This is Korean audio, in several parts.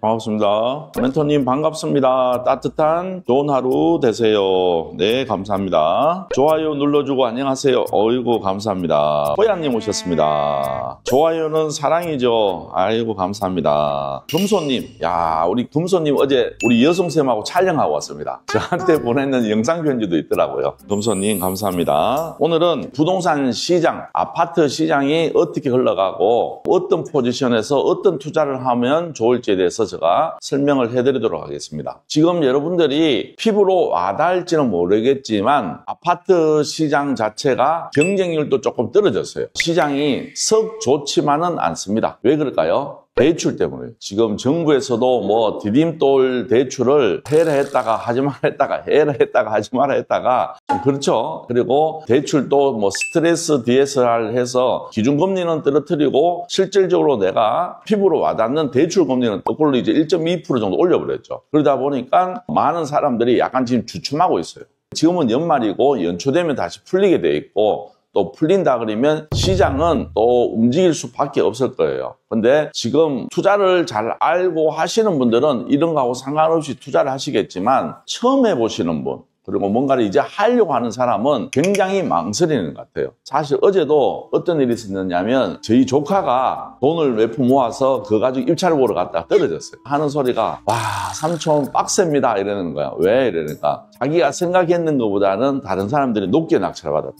반갑습니다. 멘토님 반갑습니다. 따뜻한 좋은 하루 되세요. 네, 감사합니다. 좋아요 눌러주고 안녕하세요. 어이구 감사합니다. 호야님 오셨습니다. 좋아요는 사랑이죠. 아이고 감사합니다. 금소님, 야 우리 금소님 어제 우리 여성쌤하고 촬영하고 왔습니다. 저한테 보내는 영상 편지도 있더라고요. 금소님 감사합니다. 오늘은 부동산 시장, 아파트 시장이 어떻게 흘러가고 어떤 포지션에서 어떤 투자를 하면 좋을지에 대해서 제가 설명을 해드리도록 하겠습니다. 지금 여러분들이 피부로 와닿을지는 모르겠지만 아파트 시장 자체가 경쟁률도 조금 떨어졌어요. 시장이 썩 좋지만은 않습니다. 왜 그럴까요? 대출 때문에. 지금 정부에서도 뭐 디딤돌 대출을 해라 했다가 하지 마라 했다가 해라 했다가 하지 마라 했다가 좀 그렇죠. 그리고 대출도 뭐 스트레스 DSR 해서 기준금리는 떨어뜨리고 실질적으로 내가 피부로 와닿는 대출 금리는 거꾸로 이제 1.2% 정도 올려버렸죠. 그러다 보니까 많은 사람들이 약간 지금 주춤하고 있어요. 지금은 연말이고 연초되면 다시 풀리게 돼 있고 또 풀린다 그러면 시장은 또 움직일 수밖에 없을 거예요. 근데 지금 투자를 잘 알고 하시는 분들은 이런 거하고 상관없이 투자를 하시겠지만 처음 해보시는 분 그리고 뭔가를 이제 하려고 하는 사람은 굉장히 망설이는 것 같아요. 사실 어제도 어떤 일이 있었냐면 저희 조카가 돈을 몇 푼 모아서 그거 가지고 입찰을 보러 갔다가 떨어졌어요. 하는 소리가 와 삼촌 빡셉니다 이러는 거야. 왜 이러니까 자기가 생각했는 것보다는 다른 사람들이 높게 낙찰을 받았다.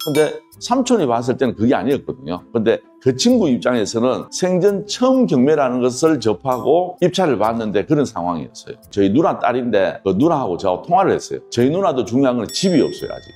근데 삼촌이 봤을 때는 그게 아니었거든요. 근데 그 친구 입장에서는 생전 처음 경매라는 것을 접하고 입찰을 받는데 그런 상황이었어요. 저희 누나 딸인데 그 누나하고 저하고 통화를 했어요. 저희 누나도 중요한 건 집이 없어요 아직.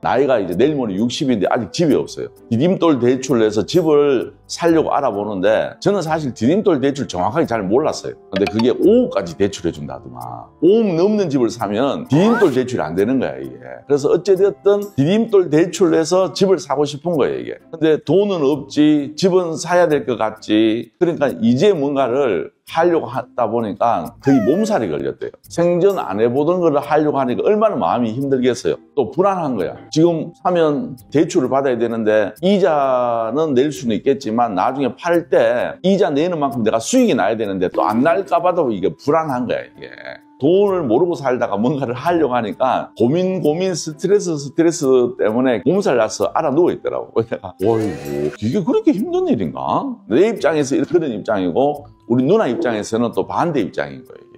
나이가 이제 내일 모레 60인데 아직 집이 없어요. 디딤돌 대출을 해서 집을 살려고 알아보는데 저는 사실 디딤돌 대출 정확하게 잘 몰랐어요. 근데 그게 5억까지 대출해 준다더만. 5억 넘는 집을 사면 디딤돌 대출이 안 되는 거야 이게. 그래서 어찌됐든 디딤돌 대출을 해서 집을 사고 싶은 거예요 이게. 근데 돈은 없지, 집은 사야 될 것 같지. 그러니까 이제 뭔가를 하려고 하다 보니까 거의 몸살이 걸렸대요. 생전 안 해보던 걸 하려고 하니까 얼마나 마음이 힘들겠어요. 또 불안한 거야. 지금 사면 대출을 받아야 되는데 이자는 낼 수는 있겠지만 나중에 팔 때 이자 내는 만큼 내가 수익이 나야 되는데 또 안 날까 봐도 이게 불안한 거야 이게. 돈을 모르고 살다가 뭔가를 하려고 하니까 고민 스트레스 때문에 몸살 나서 알아 누워 있더라고. 내가 어이구 이게 그렇게 힘든 일인가? 내 입장에서 그런 입장이고 우리 누나 입장에서는 또 반대 입장인 거예요. 이게.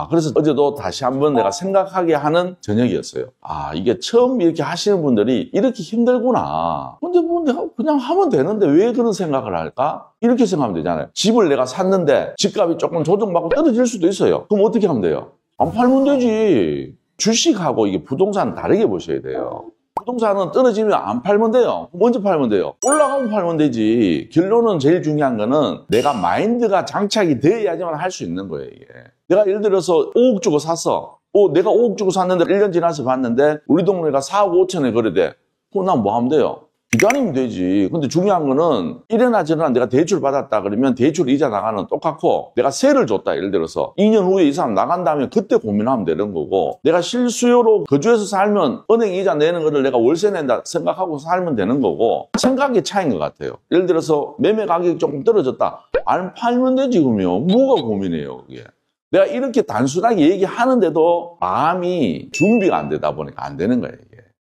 그래서 어제도 다시 한번 내가 생각하게 하는 저녁이었어요. 이게 처음 이렇게 하시는 분들이 이렇게 힘들구나. 근데 뭐 내가 그냥 하면 되는데 왜 그런 생각을 할까? 이렇게 생각하면 되잖아요. 집을 내가 샀는데 집값이 조금 조정받고 떨어질 수도 있어요. 그럼 어떻게 하면 돼요? 안 팔면 되지. 주식하고 이게 부동산 다르게 보셔야 돼요. 부동산은 떨어지면 안 팔면 돼요. 먼저 팔면 돼요. 올라가면 팔면 되지. 결론은 제일 중요한 거는 내가 마인드가 장착이 되어야지만 할 수 있는 거예요, 이게. 내가 예를 들어서 5억 주고 샀어. 내가 5억 주고 샀는데 1년 지나서 봤는데 우리 동네가 4억 5천에 거래돼. 그럼 난 뭐 하면 돼요? 기다리면 되지. 근데 중요한 거는 이래나 저래나 내가 대출 받았다 그러면 대출 이자 나가는 똑같고 내가 세를 줬다 예를 들어서 2년 후에 이 사람 나간다면 그때 고민하면 되는 거고 내가 실수요로 거주해서 살면 은행 이자 내는 거를 내가 월세 낸다 생각하고 살면 되는 거고 생각의 차이인 것 같아요. 예를 들어서 매매 가격이 조금 떨어졌다. 안 팔면 되지 그러면 뭐가 고민이에요 그게. 내가 이렇게 단순하게 얘기하는데도 마음이 준비가 안 되다 보니까 안 되는 거예요.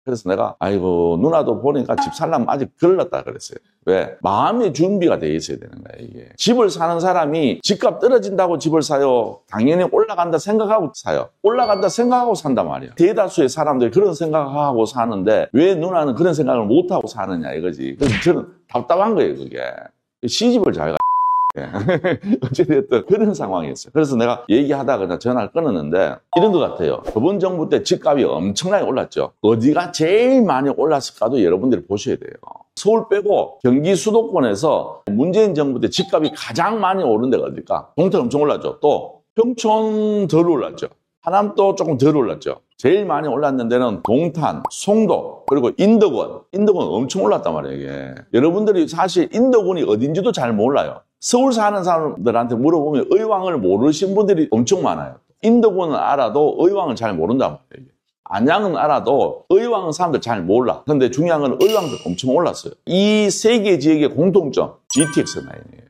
그래서 내가 아이고 누나도 보니까 집 살려면 아직 걸렀다 그랬어요. 왜? 마음의 준비가 돼 있어야 되는 거야 이게. 집을 사는 사람이 집값 떨어진다고 집을 사요? 당연히 올라간다 생각하고 사요. 올라간다 생각하고 산단 말이야. 대다수의 사람들이 그런 생각하고 사는데 왜 누나는 그런 생각을 못하고 사느냐 이거지. 그래서 저는 답답한 거예요 그게. 시집을 잘 가. 어찌됐든 그런 상황이었어요. 그래서 내가 얘기하다가 그냥 전화를 끊었는데 이런 것 같아요. 저번 정부 때 집값이 엄청나게 올랐죠. 어디가 제일 많이 올랐을까도 여러분들이 보셔야 돼요. 서울 빼고 경기 수도권에서 문재인 정부 때 집값이 가장 많이 오른 데가 어딜까? 동탄 엄청 올랐죠. 또 평촌 덜 올랐죠. 하남도 조금 덜 올랐죠. 제일 많이 올랐는 데는 동탄, 송도, 그리고 인덕원. 인덕원 엄청 올랐단 말이에요, 이게. 여러분들이 사실 인덕원이 어딘지도 잘 몰라요. 서울 사는 사람들한테 물어보면 의왕을 모르신 분들이 엄청 많아요. 인덕원은 알아도 의왕을 잘 모른단 말이에요. 안양은 알아도 의왕은 사람들 잘 몰라. 근데 중요한 건 의왕도 엄청 올랐어요. 이 세 개 지역의 공통점, GTX 라인이에요.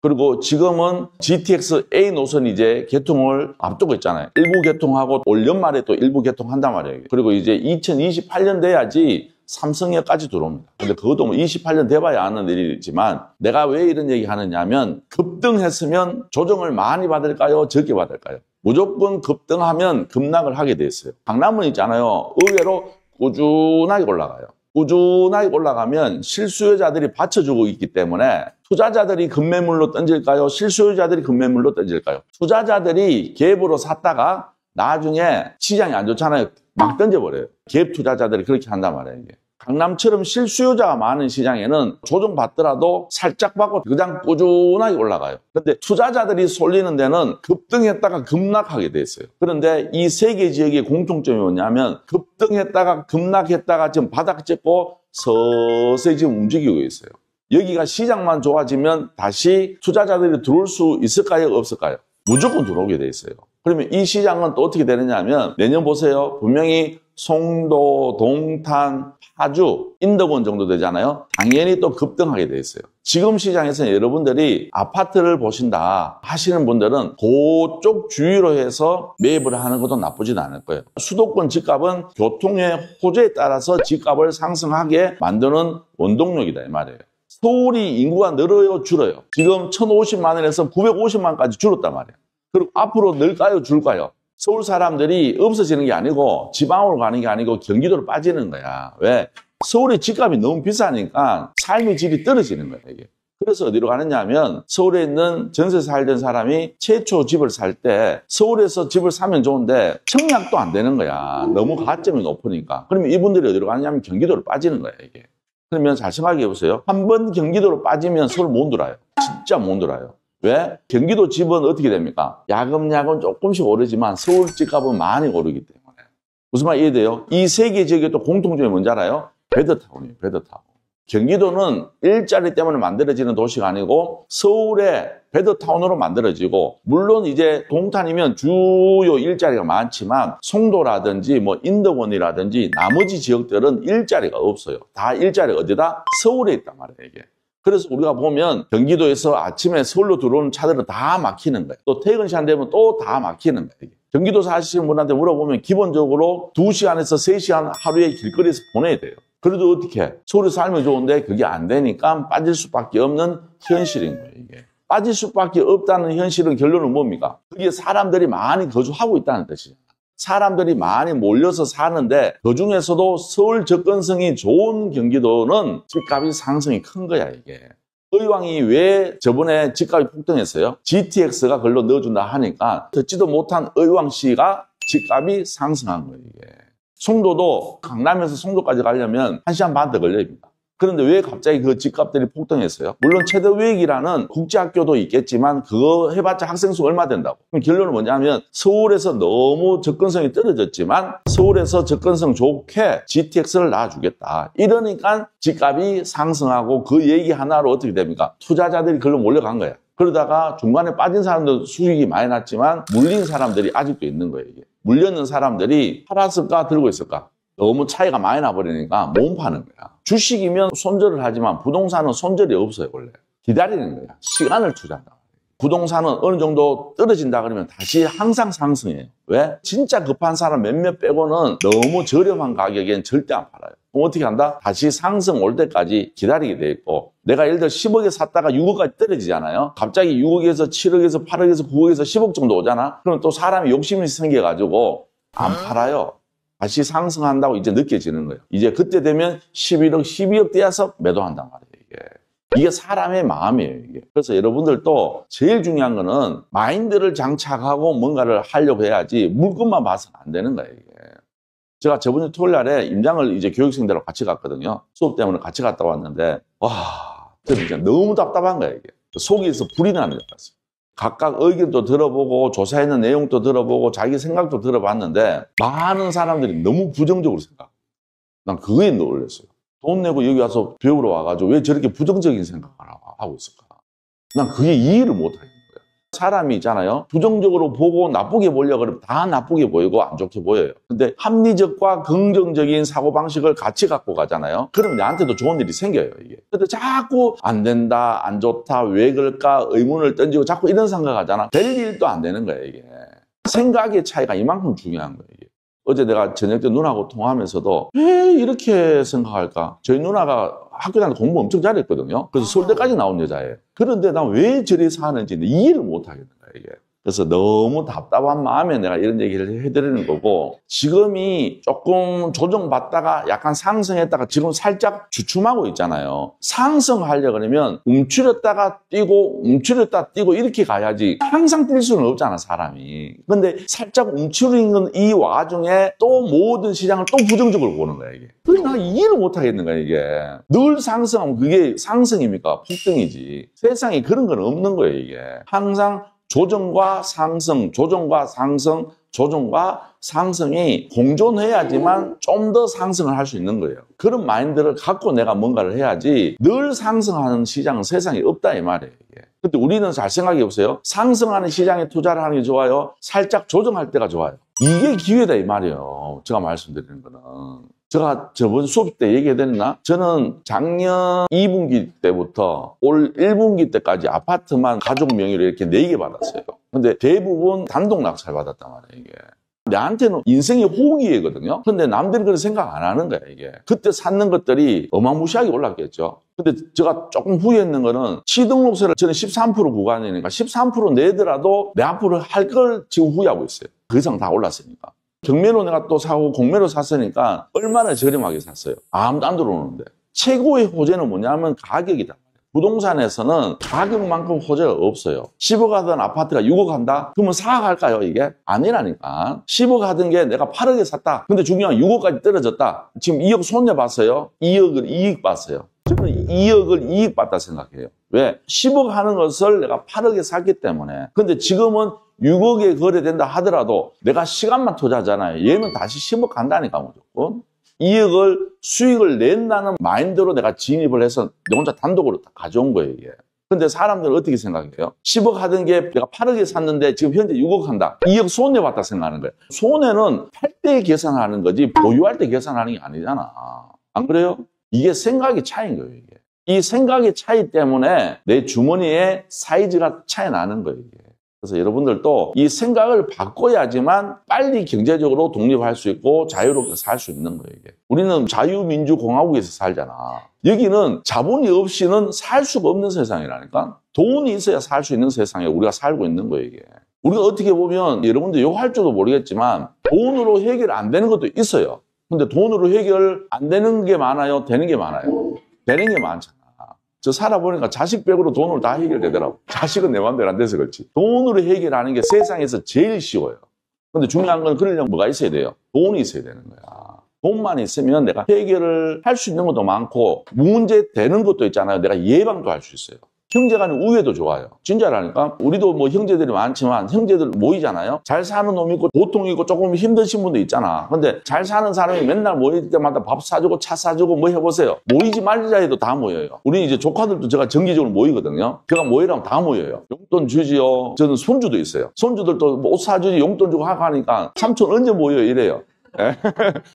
그리고 지금은 GTX A 노선이 이제 개통을 앞두고 있잖아요. 일부 개통하고 올 연말에 또 일부 개통한단 말이에요. 그리고 이제 2028년 돼야지 삼성역까지 들어옵니다. 근데 그것도 뭐 28년 돼봐야 아는 일이지만 내가 왜 이런 얘기 하느냐 하면 급등했으면 조정을 많이 받을까요? 적게 받을까요? 무조건 급등하면 급락을 하게 돼 있어요. 강남은 있잖아요. 의외로 꾸준하게 올라가요. 꾸준하게 올라가면 실수요자들이 받쳐주고 있기 때문에 투자자들이 급매물로 던질까요? 실수요자들이 급매물로 던질까요? 투자자들이 갭으로 샀다가 나중에 시장이 안 좋잖아요. 막 던져버려요. 갭 투자자들이 그렇게 한단 말이에요. 이게. 강남처럼 실수요자가 많은 시장에는 조정받더라도 살짝 받고 그냥 꾸준하게 올라가요. 그런데 투자자들이 쏠리는 데는 급등했다가 급락하게 돼 있어요. 그런데 이 세 개 지역의 공통점이 뭐냐면 급등했다가 급락했다가 지금 바닥 찍고 서서히 지금 움직이고 있어요. 여기가 시장만 좋아지면 다시 투자자들이 들어올 수 있을까요? 없을까요? 무조건 들어오게 돼 있어요. 그러면 이 시장은 또 어떻게 되느냐 하면 내년 보세요. 분명히 송도, 동탄, 파주, 인덕원 정도 되잖아요. 당연히 또 급등하게 돼 있어요. 지금 시장에서는 여러분들이 아파트를 보신다 하시는 분들은 그쪽 주위로 해서 매입을 하는 것도 나쁘진 않을 거예요. 수도권 집값은 교통의 호재에 따라서 집값을 상승하게 만드는 원동력이다 이 말이에요. 서울이 인구가 늘어요, 줄어요? 지금 1,050만 원에서 950만까지 줄었단 말이에요. 그리고 앞으로 늘까요, 줄까요? 서울 사람들이 없어지는 게 아니고 지방으로 가는 게 아니고 경기도로 빠지는 거야. 왜? 서울의 집값이 너무 비싸니까 삶의 질이 떨어지는 거야, 이게. 그래서 어디로 가느냐 하면 서울에 있는 전세 살던 사람이 최초 집을 살 때 서울에서 집을 사면 좋은데 청약도 안 되는 거야. 너무 가점이 높으니까. 그러면 이분들이 어디로 가느냐 하면 경기도로 빠지는 거야, 이게. 그러면 잘 생각해 보세요. 한 번 경기도로 빠지면 서울 못 들어요. 진짜 못 들어요. 왜? 경기도 집은 어떻게 됩니까? 야금야금 조금씩 오르지만 서울 집값은 많이 오르기 때문에. 무슨 말 이해돼요? 이 세 개 지역의 또 공통점이 뭔지 알아요? 베드타운이에요. 베드타운. 경기도는 일자리 때문에 만들어지는 도시가 아니고 서울의 베드타운으로 만들어지고 물론 이제 동탄이면 주요 일자리가 많지만 송도라든지 뭐 인덕원이라든지 나머지 지역들은 일자리가 없어요. 다 일자리가 어디다? 서울에 있단 말이에요. 이게. 그래서 우리가 보면 경기도에서 아침에 서울로 들어오는 차들은 다 막히는 거예요. 또 퇴근 시간 되면 또 다 막히는 거예요. 경기도 사시는 분한테 물어보면 기본적으로 2시간에서 3시간 하루에 길거리에서 보내야 돼요. 그래도 어떻게 서울에서 살면 좋은데 그게 안 되니까 빠질 수밖에 없는 현실인 거예요. 이게. 빠질 수밖에 없다는 현실은 결론은 뭡니까? 그게 사람들이 많이 거주하고 있다는 뜻이에요. 사람들이 많이 몰려서 사는데 그중에서도 서울 접근성이 좋은 경기도는 집값이 상승이 큰 거야 이게. 의왕이 왜 저번에 집값이 폭등했어요? GTX가 걸로 넣어준다 하니까 듣지도 못한 의왕시가 집값이 상승한 거예요 이게. 송도도 강남에서 송도까지 가려면 1시간 반 더 걸립니다. 그런데 왜 갑자기 그 집값들이 폭등했어요? 물론 체더웨이라는 국제학교도 있겠지만 그거 해봤자 학생 수 얼마 된다고. 그럼 결론은 뭐냐면 서울에서 너무 접근성이 떨어졌지만 서울에서 접근성 좋게 GTX를 놔주겠다. 이러니까 집값이 상승하고 그 얘기 하나로 어떻게 됩니까? 투자자들이 글로 몰려간 거야. 그러다가 중간에 빠진 사람들 수익이 많이 났지만 물린 사람들이 아직도 있는 거예요. 이게. 물렸는 사람들이 팔았을까 들고 있을까? 너무 차이가 많이 나버리니까 못 파는 거야. 주식이면 손절을 하지만 부동산은 손절이 없어요, 원래. 기다리는 거야. 시간을 투자한다. 부동산은 어느 정도 떨어진다 그러면 다시 항상 상승해요. 왜? 진짜 급한 사람 몇몇 빼고는 너무 저렴한 가격엔 절대 안 팔아요. 그럼 어떻게 한다? 다시 상승 올 때까지 기다리게 돼 있고 내가 예를 들어 10억에 샀다가 6억까지 떨어지잖아요. 갑자기 6억에서 7억에서 8억에서 9억에서 10억 정도 오잖아. 그럼 또 사람이 욕심이 생겨가지고 안 팔아요. 다시 상승한다고 이제 느껴지는 거예요. 이제 그때 되면 11억, 12억 떼어서 매도한단 말이에요, 이게 사람의 마음이에요, 이게. 그래서 여러분들도 제일 중요한 거는 마인드를 장착하고 뭔가를 하려고 해야지 물건만 봐서는 안 되는 거예요, 이게. 제가 저번 주 토요일 날에 임장을 이제 교육생들하고 같이 갔거든요. 수업 때문에 같이 갔다 왔는데, 와, 저는 진짜 너무 답답한 거예요, 이게. 속에서 불이 나는 것 같았어요. 각각 의견도 들어보고 조사했는 내용도 들어보고 자기 생각도 들어봤는데 많은 사람들이 너무 부정적으로 생각해요. 난 그거에 놀랐어요. 돈 내고 여기 와서 배우러 와가지고 왜 저렇게 부정적인 생각을 하고 있을까? 난 그게 이해를 못하겠는 거예요. 사람이 있잖아요. 부정적으로 보고 나쁘게 보려고 그러면 다 나쁘게 보이고 안 좋게 보여요. 근데 합리적과 긍정적인 사고방식을 같이 갖고 가잖아요. 그러면 나한테도 좋은 일이 생겨요, 이게. 근데 자꾸 안 된다, 안 좋다, 왜 그럴까 의문을 던지고 자꾸 이런 생각하잖아. 될 일도 안 되는 거예요, 이게. 생각의 차이가 이만큼 중요한 거예요, 이게. 어제 내가 저녁 때 누나하고 통화하면서도 왜 이렇게 생각할까? 저희 누나가 학교 다닐 때 공부 엄청 잘했거든요. 그래서 서울대까지 나온 여자예요. 그런데 난 왜 저리 사는지 이해를 못 하겠는 거야, 이게. 그래서 너무 답답한 마음에 내가 이런 얘기를 해드리는 거고, 지금이 조금 조정받다가 약간 상승했다가 지금 살짝 주춤하고 있잖아요. 상승하려고 그러면 움츠렸다가 뛰고 움츠렸다 뛰고 이렇게 가야지 항상 뛸 수는 없잖아, 사람이. 근데 살짝 움츠리는 이 와중에 또 모든 시장을 또 부정적으로 보는 거야, 이게. 그래서 나 이해를 못 하겠는 거야, 이게. 늘 상승하면 그게 상승입니까? 폭등이지. 세상에 그런 건 없는 거예요, 이게. 항상 조정과 상승, 조정과 상승, 조정과 상승이 공존해야지만 좀 더 상승을 할 수 있는 거예요. 그런 마인드를 갖고 내가 뭔가를 해야지 늘 상승하는 시장은 세상에 없다 이 말이에요. 이게. 근데 우리는 잘 생각해 보세요. 상승하는 시장에 투자를 하는 게 좋아요? 살짝 조정할 때가 좋아요. 이게 기회다 이 말이에요. 제가 말씀드리는 거는. 제가 저번 수업 때 얘기해드렸나? 저는 작년 2분기 때부터 올 1분기 때까지 아파트만 가족 명의로 이렇게 4개 받았어요. 근데 대부분 단독 낙찰 받았단 말이에요, 이게. 나한테는 인생의 호기회거든요. 근데 남들이 그런 생각 안 하는 거야, 이게. 그때 샀는 것들이 어마무시하게 올랐겠죠. 근데 제가 조금 후회했는 거는 취등록세를 저는 13% 구간이니까 13% 내더라도 내 앞으로 할 걸 지금 후회하고 있어요. 그 이상 다 올랐으니까. 경매로 내가 또 사고 공매로 샀으니까 얼마나 저렴하게 샀어요. 아무도 안 들어오는데. 최고의 호재는 뭐냐면 가격이다. 부동산에서는 가격만큼 호재가 없어요. 10억 하던 아파트가 6억 한다? 그러면 4억 할까요, 이게? 아니라니까. 10억 하던 게 내가 8억에 샀다. 근데 중요한 6억까지 떨어졌다. 지금 2억 손해봤어요? 2억을 이익 봤어요. 저는 2억을 이익 봤다 생각해요. 왜? 10억 하는 것을 내가 8억에 샀기 때문에. 근데 지금은 6억에 거래된다 하더라도 내가 시간만 투자하잖아요. 얘는 다시 10억 간다니까 무조건. 2억을 수익을 낸다는 마인드로 내가 진입을 해서 내 혼자 단독으로 다 가져온 거예요, 이게. 근데 사람들은 어떻게 생각해요? 10억 하던 게 내가 8억에 샀는데 지금 현재 6억 한다. 2억 손해봤다 생각하는 거예요. 손해는 팔 때 계산하는 거지 보유할 때 계산하는 게 아니잖아. 안 그래요? 이게 생각의 차이인 거예요, 이게. 이 생각의 차이 때문에 내 주머니의 사이즈가 차이 나는 거예요, 이게. 그래서 여러분들도 이 생각을 바꿔야지만 빨리 경제적으로 독립할 수 있고 자유롭게 살 수 있는 거예요, 이게. 우리는 자유민주공화국에서 살잖아. 여기는 자본이 없이는 살 수가 없는 세상이라니까. 돈이 있어야 살 수 있는 세상에 우리가 살고 있는 거예요, 이게. 우리가 어떻게 보면 여러분들 이거 할 줄도 모르겠지만 돈으로 해결 안 되는 것도 있어요. 근데 돈으로 해결 안 되는 게 많아요? 되는 게 많아요? 되는 게 많잖아. 저 살아보니까 자식 빼고로 돈으로 다 해결되더라고. 자식은 내 마음대로 안 돼서 그렇지. 돈으로 해결하는 게 세상에서 제일 쉬워요. 근데 중요한 건 그러려면 뭐가 있어야 돼요? 돈이 있어야 되는 거야. 돈만 있으면 내가 해결을 할 수 있는 것도 많고 문제 되는 것도 있잖아요. 내가 예방도 할 수 있어요. 형제간의 우애도 좋아요. 진짜라니까. 우리도 뭐 형제들이 많지만 형제들 모이잖아요. 잘 사는 놈이 있고 보통 있고 조금 힘드신 분도 있잖아. 근데 잘 사는 사람이 맨날 모일 때마다 밥 사주고 차 사주고 뭐 해보세요. 모이지 말자 해도 다 모여요. 우리 이제 조카들도 제가 정기적으로 모이거든요. 제가 모이라면 다 모여요. 용돈 주지요. 저는 손주도 있어요. 손주들도 옷 사주지 용돈 주고 하고 하니까 삼촌 언제 모여요 이래요.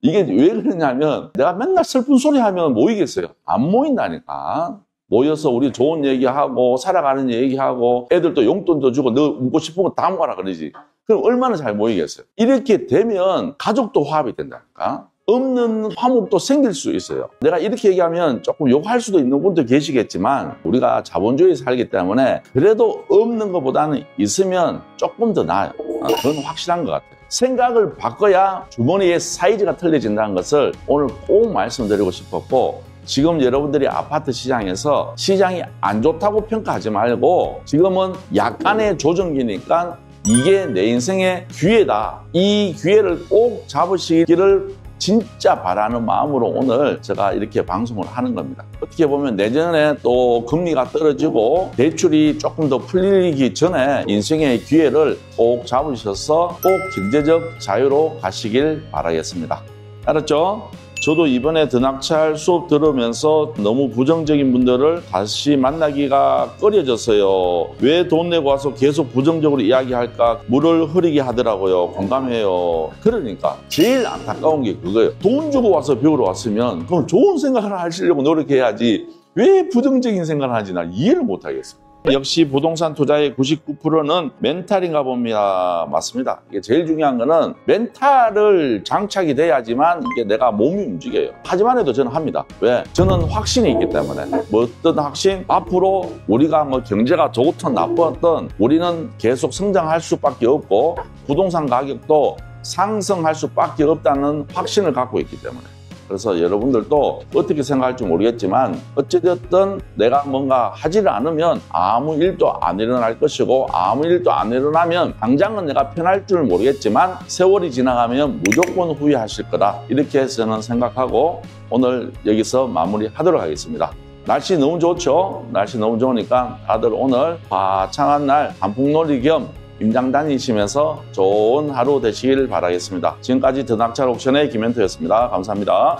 이게 왜 그러냐면 내가 맨날 슬픈 소리 하면 모이겠어요. 안 모인다니까. 모여서 우리 좋은 얘기하고 살아가는 얘기하고 애들도 용돈도 주고 너 묻고 싶은 거 다 먹어라 그러지. 그럼 얼마나 잘 모이겠어요. 이렇게 되면 가족도 화합이 된다니까. 없는 화목도 생길 수 있어요. 내가 이렇게 얘기하면 조금 욕할 수도 있는 분도 계시겠지만 우리가 자본주의에 살기 때문에 그래도 없는 것보다는 있으면 조금 더 나아요. 그건 확실한 것 같아요. 생각을 바꿔야 주머니의 사이즈가 틀려진다는 것을 오늘 꼭 말씀드리고 싶었고, 지금 여러분들이 아파트 시장에서 시장이 안 좋다고 평가하지 말고 지금은 약간의 조정기니까 이게 내 인생의 기회다. 이 기회를 꼭 잡으시기를 진짜 바라는 마음으로 오늘 제가 이렇게 방송을 하는 겁니다. 어떻게 보면 내년에 또 금리가 떨어지고 대출이 조금 더 풀리기 전에 인생의 기회를 꼭 잡으셔서 꼭 경제적 자유로 가시길 바라겠습니다. 알았죠? 저도 이번에 드낙찰 수업 들으면서 너무 부정적인 분들을 다시 만나기가 꺼려졌어요. 왜 돈 내고 와서 계속 부정적으로 이야기할까? 물을 흐리게 하더라고요. 공감해요. 그러니까 제일 안타까운 게 그거예요. 돈 주고 와서 배우러 왔으면 그럼 좋은 생각을 하시려고 노력해야지 왜 부정적인 생각을 하는지 난 이해를 못하겠어요. 역시 부동산 투자의 99%는 멘탈인가 봅니다. 맞습니다. 이게 제일 중요한 거는 멘탈을 장착이 돼야지만 이게 내가 몸이 움직여요. 하지만 해도 저는 합니다. 왜? 저는 확신이 있기 때문에. 뭐 어떤 확신? 앞으로 우리가 뭐 경제가 좋든 나쁘든 우리는 계속 성장할 수밖에 없고 부동산 가격도 상승할 수밖에 없다는 확신을 갖고 있기 때문에. 그래서 여러분들도 어떻게 생각할지 모르겠지만 어찌됐든 내가 뭔가 하지를 않으면 아무 일도 안 일어날 것이고 아무 일도 안 일어나면 당장은 내가 편할 줄 모르겠지만 세월이 지나가면 무조건 후회하실 거다. 이렇게 해서 저는 생각하고 오늘 여기서 마무리하도록 하겠습니다. 날씨 너무 좋죠? 날씨 너무 좋으니까 다들 오늘 화창한 날 단풍놀이 겸 임장 다니시면서 좋은 하루 되시길 바라겠습니다. 지금까지 드낙찰 옥션의 김현태였습니다. 감사합니다.